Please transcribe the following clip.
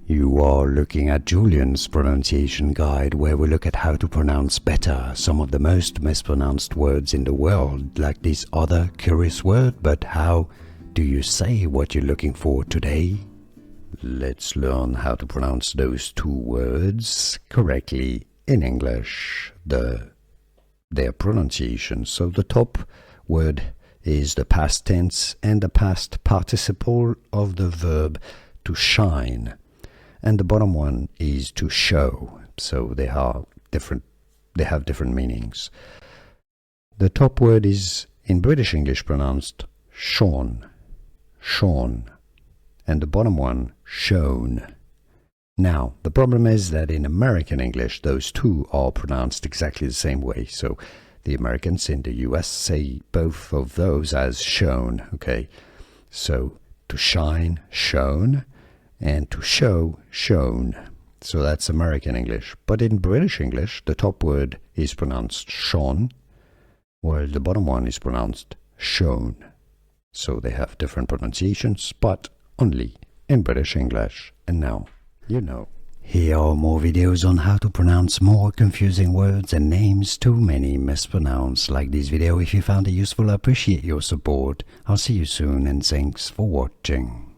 You are looking at Julian's pronunciation guide, where we look at how to pronounce better some of the most mispronounced words in the world, like this other curious word. But how do you say what you're looking for today? Let's learn how to pronounce those two words correctly in English, their pronunciation. So the top word is the past tense and the past participle of the verb to shine, and the bottom one is to show. So they have different meanings. The top word is in British English pronounced shone, and the bottom one shown. Now the problem is that in American English those two are pronounced exactly the same way. So the Americans in the US say both of those as shown. Okay, so to shine, shown, and to show, shown. So that's American English. But in British English, the top word is pronounced shone, while the bottom one is pronounced shown. So they have different pronunciations, but only in British English. And now you know. Here are more videos on how to pronounce more confusing words and names too many mispronounced. Like this video if you found it useful. I appreciate your support. I'll see you soon, and thanks for watching.